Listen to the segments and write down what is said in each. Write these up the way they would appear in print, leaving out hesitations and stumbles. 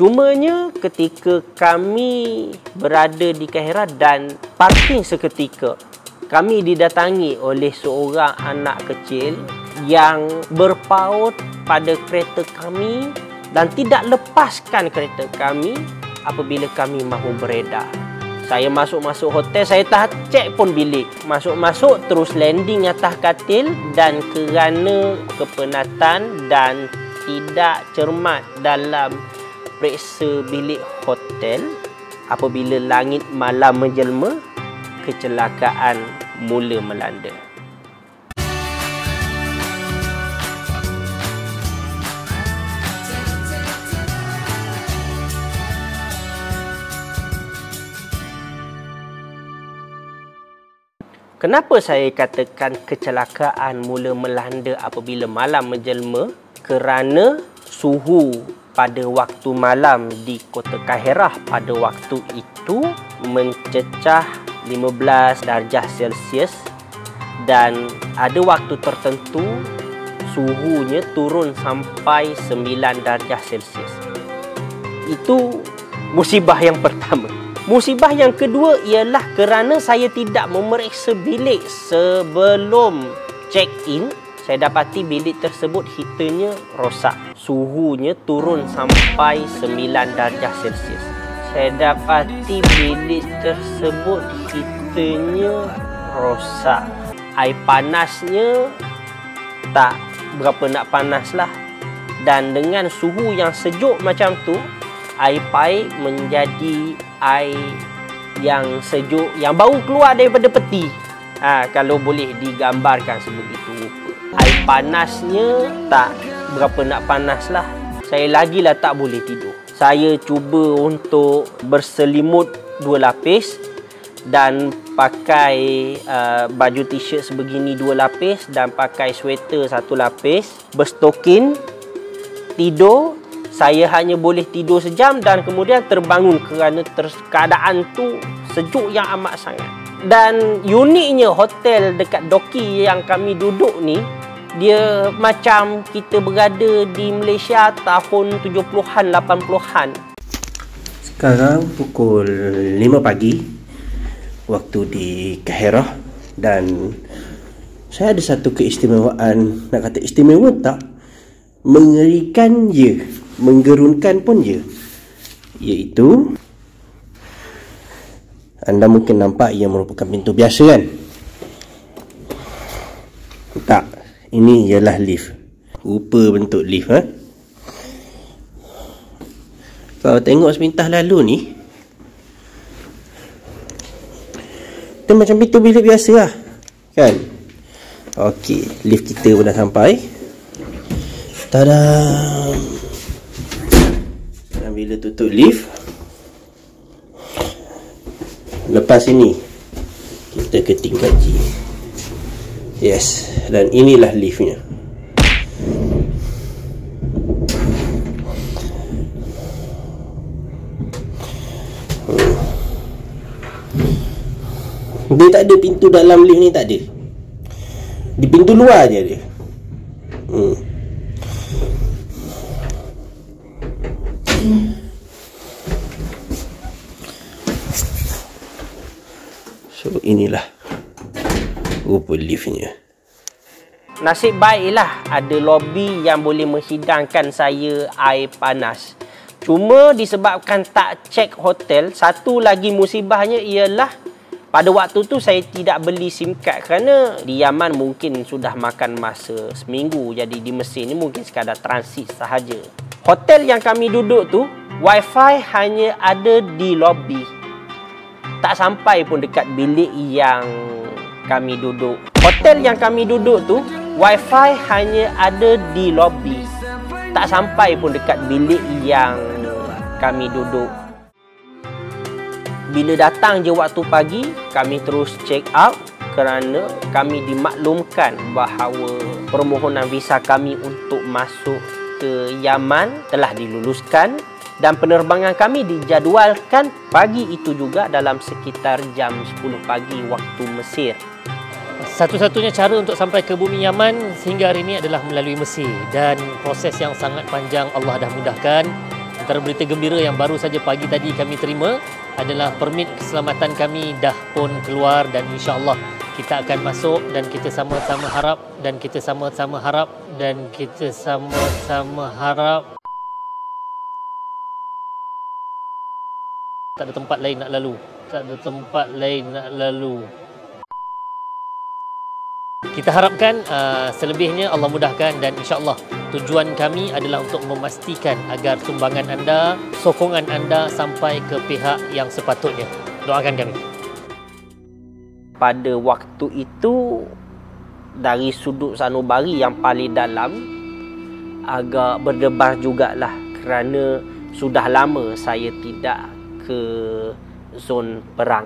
Cumanya ketika kami berada di Kahirah dan parking seketika, kami didatangi oleh seorang anak kecil yang berpaut pada kereta kami dan tidak lepaskan kereta kami apabila kami mahu beredar. Saya masuk hotel, saya tak cek pun bilik. Masuk terus landing atas katil dan kerana kepenatan dan tidak cermat dalam periksa bilik hotel, apabila langit malam menjelma, kecelakaan mula melanda. Kenapa saya katakan kecelakaan mula melanda apabila malam menjelma? Kerana suhu pada waktu malam di Kota Kahirah pada waktu itu mencecah 15 darjah Celsius dan ada waktu tertentu suhunya turun sampai 9 darjah Celsius. Itu musibah yang pertama. Musibah yang kedua ialah kerana saya tidak memeriksa bilik sebelum check-in. Saya dapati bilik tersebut heaternya rosak. Suhunya turun sampai 9 darjah Celsius. Saya dapati bilik tersebut heaternya rosak. Air panasnya tak berapa nak panas lah. Dan dengan suhu yang sejuk macam tu, air paip menjadi air yang sejuk, yang baru keluar daripada peti. Kalau boleh digambarkan sebegitu rupa. Air panasnya tak berapa nak panas lah. Saya lagilah tak boleh tidur. Saya cuba untuk berselimut 2 lapis dan pakai baju t-shirt sebegini 2 lapis dan pakai sweater 1 lapis. Berstokin, tidur. Saya hanya boleh tidur sejam dan kemudian terbangun kerana keadaan tu sejuk yang amat sangat. Dan uniknya hotel dekat Doki yang kami duduk ni, dia macam kita berada di Malaysia tahun 70-an, 80-an. Sekarang pukul 5 pagi waktu di Kahirah dan saya ada satu keistimewaan, nak kata istimewa tak, mengerikan je, menggerunkan pun je, iaitu anda mungkin nampak ia merupakan pintu biasa kan? Tak, ini ialah lift. Rupa bentuk lift. Kalau tengok sepintas lalu ni, itu macam pintu bilik biasa lah kan? Okey, lift kita pun dah sampai. Tada! Dan bila tutup lift, lepas ini kita ke tingkat G. Yes, dan inilah liftnya. Dia tak ada pintu dalam lift ni, tak ada. Di pintu luar je dia. So inilah rupa liftnya. Nasib baiklah ada lobi yang boleh menghidangkan saya air panas. Cuma disebabkan tak cek hotel, satu lagi musibahnya ialah pada waktu tu saya tidak beli SIM card kerana di Yaman mungkin sudah makan masa seminggu. Jadi di Mesir ni mungkin sekadar transit sahaja. Hotel yang kami duduk tu, wifi hanya ada di lobi. Tak sampai pun dekat bilik yang kami duduk. Hotel yang kami duduk tu, wifi hanya ada di lobi. Tak sampai pun dekat bilik yang kami duduk. Bila datang je waktu pagi, kami terus check out kerana kami dimaklumkan bahawa permohonan visa kami untuk masuk ke Yaman telah diluluskan dan penerbangan kami dijadualkan pagi itu juga dalam sekitar jam 10 pagi waktu Mesir. Satu-satunya cara untuk sampai ke bumi Yaman sehingga hari ini adalah melalui Mesir, dan proses yang sangat panjang Allah dah mudahkan. Antara berita gembira yang baru saja pagi tadi kami terima adalah permit keselamatan kami dah pun keluar, dan insya-Allah kita akan masuk, dan kita sama-sama harap tak ada tempat lain nak lalu. Kita harapkan selebihnya Allah mudahkan, dan insya-Allah tujuan kami adalah untuk memastikan agar sumbangan anda, sokongan anda sampai ke pihak yang sepatutnya. Doakan kami. Pada waktu itu, dari sudut sanubari yang paling dalam, agak berdebar jugalah kerana sudah lama saya tidak ke zon perang.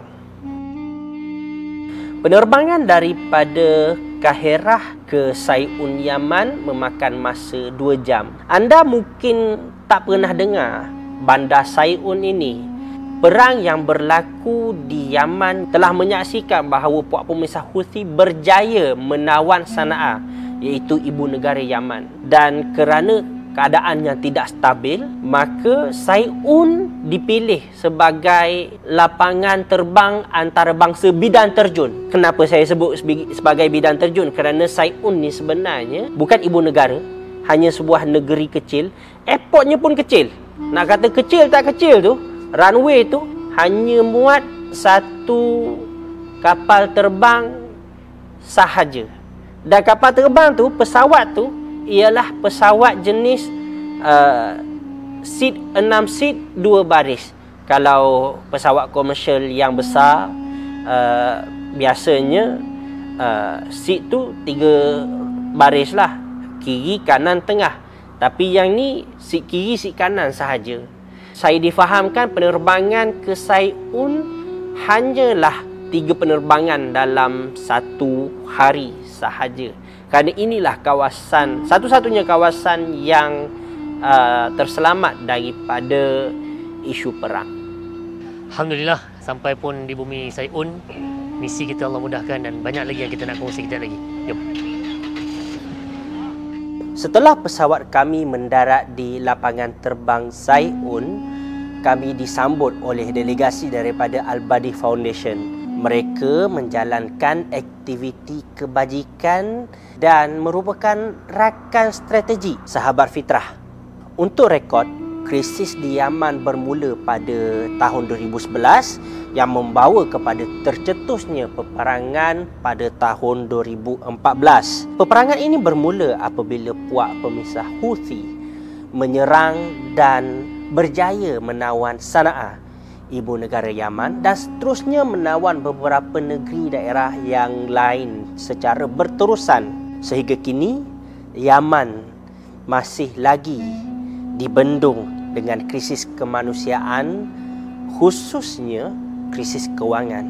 Penerbangan daripada Kaherah ke Sai'un, Yaman memakan masa 2 jam. Anda mungkin tak pernah dengar bandar Sai'un ini. Perang yang berlaku di Yaman telah menyaksikan bahawa puak pemisah Houthi berjaya menawan Sana'a, iaitu ibu negara Yaman. Dan kerana keadaan yang tidak stabil, maka Sai'un dipilih sebagai lapangan terbang antarabangsa bidan terjun. Kenapa saya sebut sebagai bidan terjun? Kerana Sai'un ni sebenarnya bukan ibu negara, hanya sebuah negeri kecil. Airportnya pun kecil. Nak kata kecil tak kecil tu, runway tu hanya muat 1 kapal terbang sahaja. Dan kapal terbang tu, pesawat tu ialah pesawat jenis seat 6 seat 2 baris. Kalau pesawat komersial yang besar, biasanya seat tu 3 baris lah, kiri, kanan, tengah. Tapi yang ni seat kiri, seat kanan sahaja. Saya difahamkan penerbangan ke Sai'un hanyalah 3 penerbangan dalam 1 hari sahaja. Kerana inilah kawasan, satu-satunya kawasan yang terselamat daripada isu perang. Alhamdulillah, sampai pun di bumi Sai'un. Misi kita Allah mudahkan, dan banyak lagi yang kita nak kongsi kejap lagi. Jom. Setelah pesawat kami mendarat di lapangan terbang Sai'un, kami disambut oleh delegasi daripada Al-Badi Foundation. Mereka menjalankan aktiviti kebajikan dan merupakan rakan strategi sahabat fitrah. Untuk rekod, krisis di Yaman bermula pada tahun 2011 yang membawa kepada tercetusnya peperangan pada tahun 2014. Peperangan ini bermula apabila puak pemisah Houthi menyerang dan berjaya menawan Sana'a, ibu negara Yaman, dan seterusnya menawan beberapa negeri daerah yang lain secara berterusan. Sehingga kini, Yaman masih lagi dibendung dengan krisis kemanusiaan, khususnya krisis kewangan.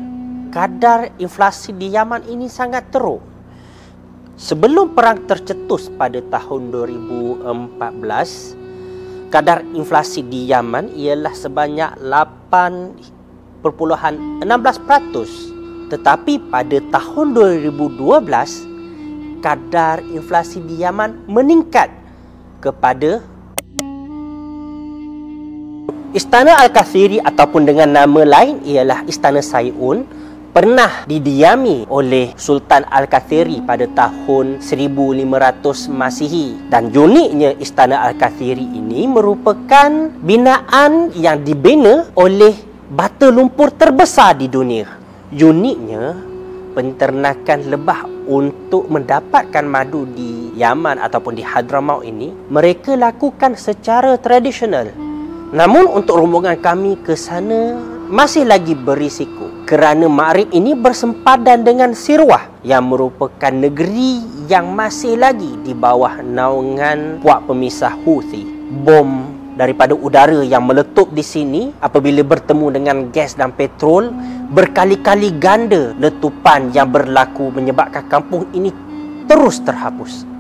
Kadar inflasi di Yaman ini sangat teruk. Sebelum perang tercetus pada tahun 2014, kadar inflasi di Yaman ialah sebanyak 8.16%. Tetapi pada tahun 2012, kadar inflasi di Yaman meningkat kepada Istana Al-Kathiri, ataupun dengan nama lain ialah Istana Sai'un, pernah didiami oleh Sultan Al-Kathiri pada tahun 1500 Masihi. Dan uniknya, Istana Al-Kathiri ini merupakan binaan yang dibina oleh bata lumpur terbesar di dunia. Uniknya, penternakan lebah untuk mendapatkan madu di Yaman ataupun di Hadramaut ini, mereka lakukan secara tradisional. Namun untuk rombongan kami ke sana masih lagi berisiko kerana Ma'rib ini bersempadan dengan Sirwah yang merupakan negeri yang masih lagi di bawah naungan puak pemisah Houthi. Bom daripada udara yang meletup di sini apabila bertemu dengan gas dan petrol berkali-kali ganda letupan yang berlaku menyebabkan kampung ini terus terhapus.